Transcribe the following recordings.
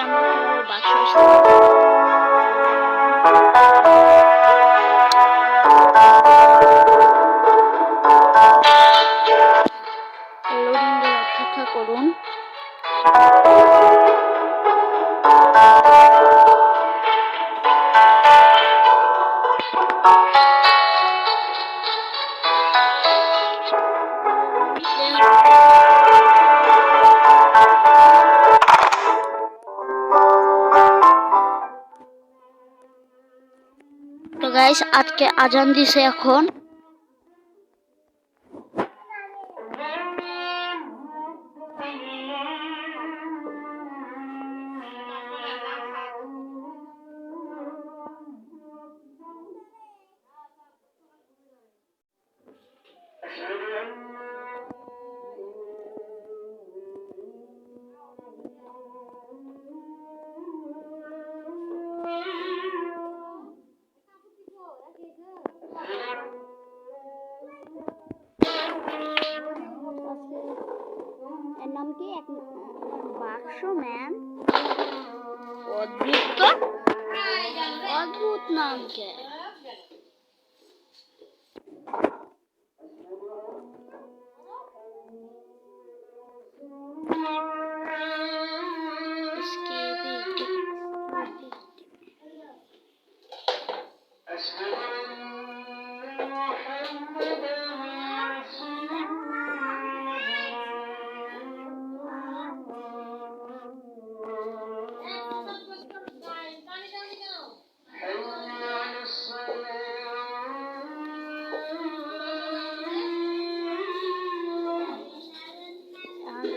আমরা করবো বাক্স। লোডিং অপেক্ষা করুন। তো গাইস আজকে আজান দিছে এখন। এর নাম কি? বাক্স ম্যান। অদ্ভুত তো, অদ্ভুত নাম কে?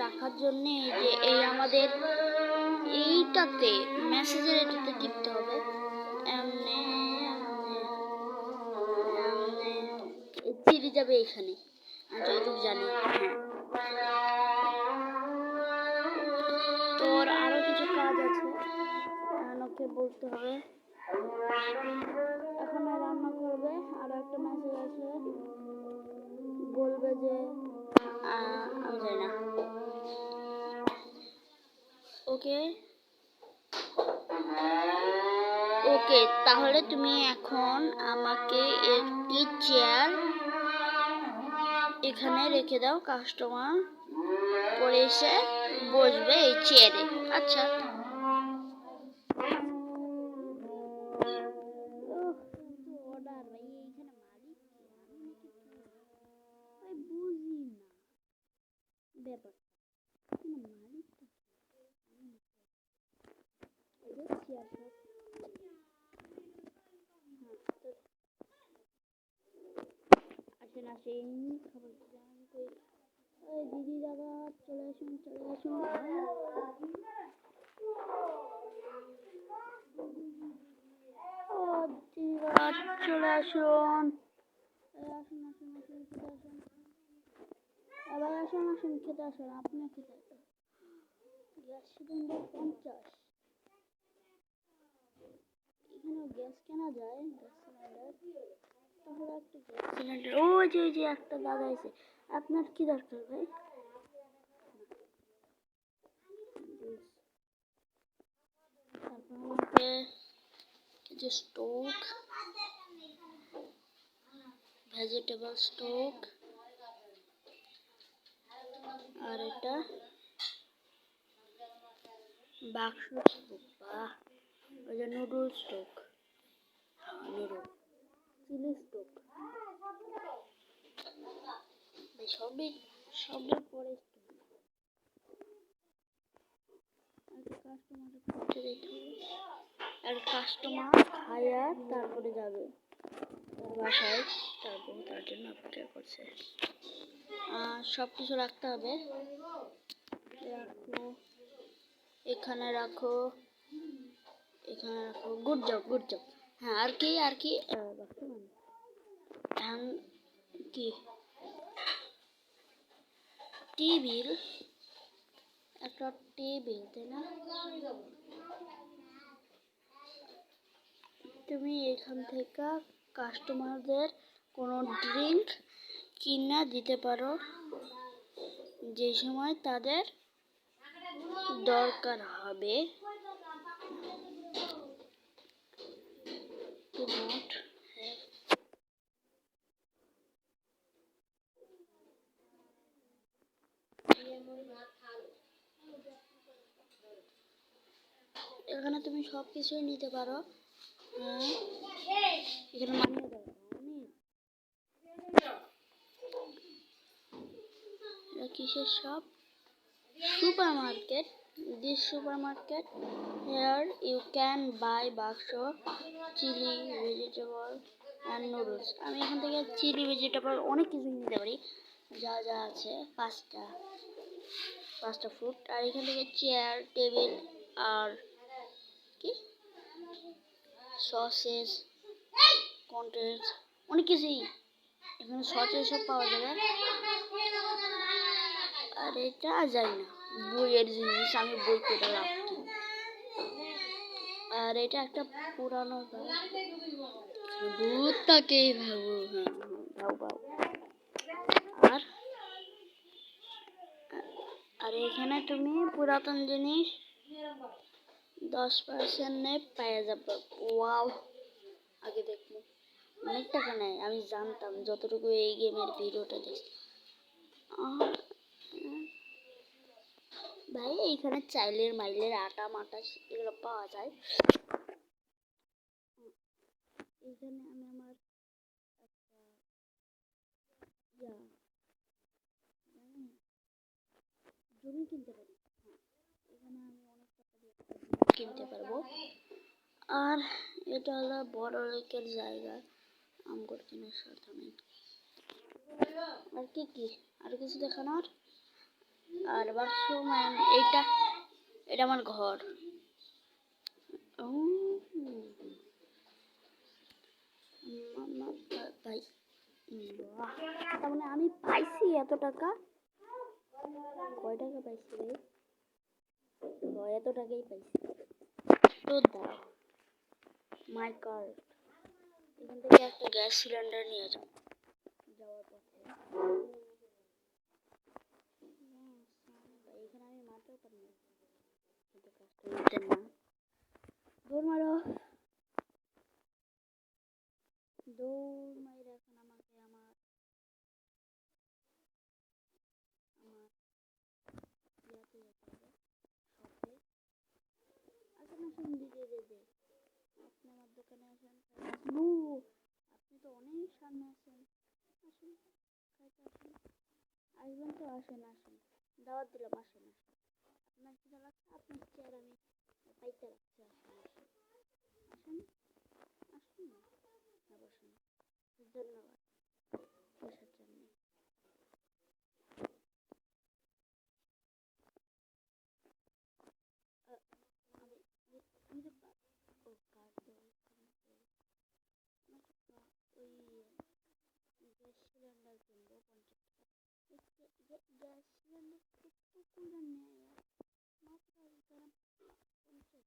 রাখার জন্য যে এই আমাদের এইটাতে মেসেজের এটাতে টিপতে হবে। চিড়ে যাবে এখানে, আমি যতটুকু জানি। হ্যাঁ, তোর আরো কিছু কাজ আছে, ওকে বলতে হবে। এখন রান্না করবে, আর একটা মেসেজ আছে, বলবে যে আমি জানি না। ওকে ওকে, তাহলে তুমি এখন আমাকে একটি চেয়ার এখানে রেখে দাও। কাস্টমার পরে এসে বসবে এই চেয়ারে। আচ্ছা, দিদি দাদা চলে আসুন, চলে আসুন। চলে আসুন, আসুন আসুন আসুন, খেতে আসুন। এবার আসুন আসুন, খেতে আসুন। আপনি খেতে আসুন। Gas cylinder 50। এখানে গ্যাস কেনা যায়, গ্যাস সিলিন্ডার। তাহলে একটা গ্যাস সিলিন্ডার। ওই যে একটা দাদা আছে। আপনার কি দরকার ভাই? তারপর আমাকে যে স্টোক, ভেজিটেবল স্টোক, আর এটা বাক্স স্টোক। বাহ, ওই যে noodle stock, noodle chilli stock. সবের পরে আর কাস্টমার খায়া তারপরে যাবে তার বাসায়, তারপর তার জন্য অপেক্ষা করছে। সব কিছু রাখতে হবে। রাখো, এখানে রাখো, এখানে রাখো। Good job, good job. হ্যাঁ, আর কি কি টেবিল, একটা টেবিল, তাই না? তুমি এখান থেকে কাস্টমারদের কোনো ড্রিঙ্ক কিনা দিতে পারো যে সময় তাদের দরকার হবে। to not have এখানে তুমি সব কিছুই নিতে পারো। হ্যাঁ, এখানে মানিয়ে দাও। এটা কিসের shop? Supermarket. This supermarket, here you can buy bakso, chili, vegetable and noodles. আমি এখান থেকে চিলি ভেজিটেবল অনেক কিছু নিতে পারি, যা যা আছে পাঁচটা ফুড। আর এখান থেকে চেয়ার, টেবিল আর কি সসেস, কন্টেন্টস অনেক কিছুই এখানে সচে সব পাওয়া যাবে। আর এটা যাই না, বইয়ের জিনিস, আমি বই কেটে রাখছি। আর এটা একটা পুরানো ভূতটাকেই ভাবো। হ্যাঁ, ভাও। আর আর এখানে তুমি পুরাতন জিনিস 10% পেয়ে যাবে। ওয়াও, আগে দেখবো অনেক টাকা নেয়, আমি জানতাম যতটুকু এই গেমের ভিডিওটা দেখি। ভাই এইখানে চাইলের মাইলের আটা মাটা এগুলো পাওয়া যায়। এখানে আমি আমার জমি কিনতে পারি। এখানে আমি অনেক টাকা দিয়ে কিনতে পারবো। আর এটা হলো বড় লোকের জায়গা, আমগর কেনার সাথে নেই। আর কি আর কিছু দেখানোর? আর বাথরুম, এটা আমার ঘর। ভাই, তার মানে আমি পাইছি এত টাকা। কয় টাকা পাইছি রে? এত টাকাই পাইছি। তো দাও মাই কার্ড। এখান থেকে একটা গ্যাস সিলিন্ডার নিয়ে যাও যাওয়ার পথে। এখানে আমি মারতেও পারি না, কিন্তু কাজটা নিতেন না। দৌড় মারো, দৌড় মাইরে এখন আমাকে আমার ইয়াতে যেতে হবে, শপে। আসুন দিদি দেবে, আপনি আমার দোকানে আসেন। আপনি তো অনেক সামনে আছেন, আসুন খাইতে আসুন। আসবেন তো, আসুন দাওয়াত দিলাম, আসুন। আপনার খিদা লাগছে, আপনার চেয়ার আমি পাইতে রাখছি, আসুন বসুন। ধন্যবাদ বসার জন্য। গ্যাস সিলিন্ডার কিনবো 50 টাকা। গ্যাস সিলিন্ডার কত করে নেয়? মাত্র 50 টাকা। 50,000।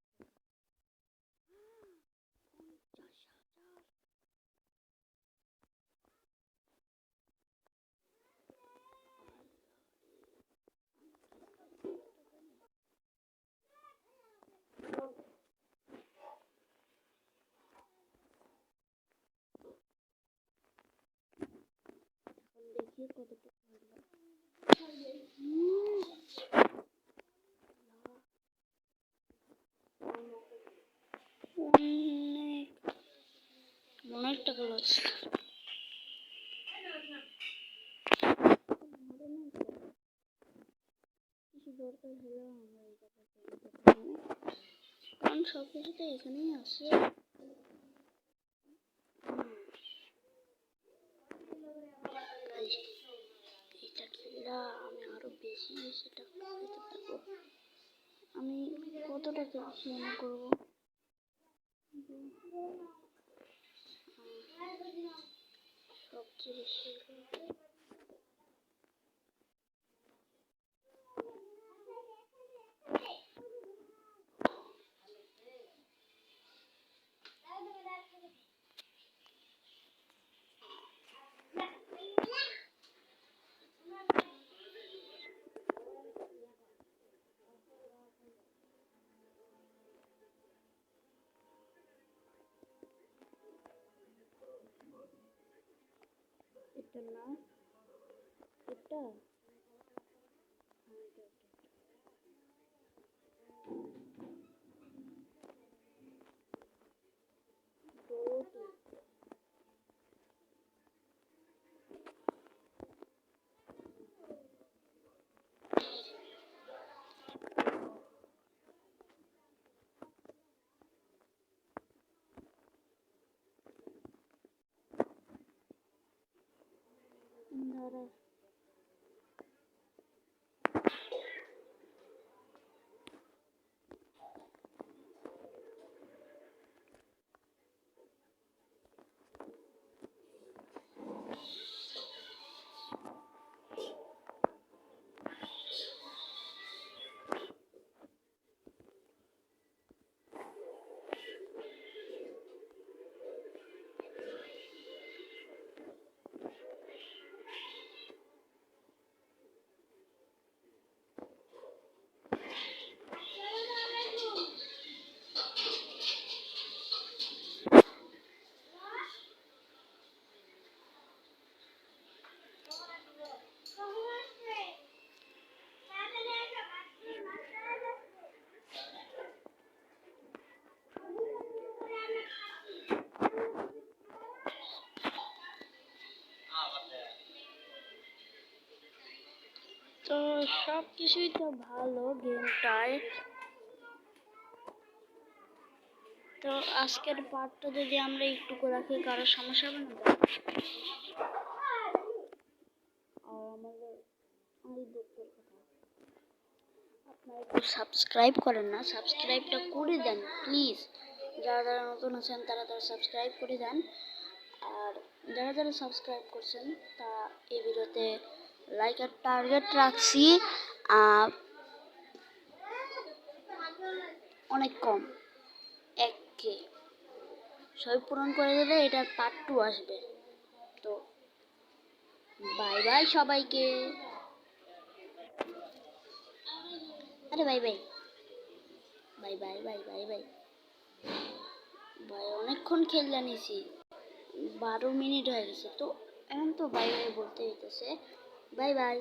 দেখি কতটুকু হলো। অনেক টাকা লস। কিছু দরকার হলে আমরা এই টাকাটা দিতে পারি, কারণ সব কিছু তো এখানেই আছে। এটা কিনলে আমি আরো বেশি টাকা পেতে পারবো। আমি কত টাকা মনে করবো? সবচেয়ে বেশি ভিতর না এটা ধরে তো সব কিছুই তো ভালো গেমটায়। তো আজকের পার্টটা যদি আমরা একটু করে রাখি কারো সমস্যা হবে না? আর আমাদের দুঃখের কথা আপনারা একটু সাবস্ক্রাইব করেন না, সাবস্ক্রাইবটা করে দেন প্লিজ। যারা যারা নতুন আছেন তারা তারা সাবস্ক্রাইব করে দেন। আর যারা যারা সাবস্ক্রাইব করছেন তারা এই ভিডিওতে লাইকের টার্গেট রাখছি অনেক কম, 1K সবাই পূরণ করে দিলে এটার পার্ট 2 আসবে। তো বাই বাই সবাইকে। আরে bye bye bye bye bye bye bye ভাই, অনেকক্ষণ খেললা নিছি, 12 মিনিট হয়ে গেছে। তো এখন তো বাই বাই বলতে হইতেছে। Bye bye.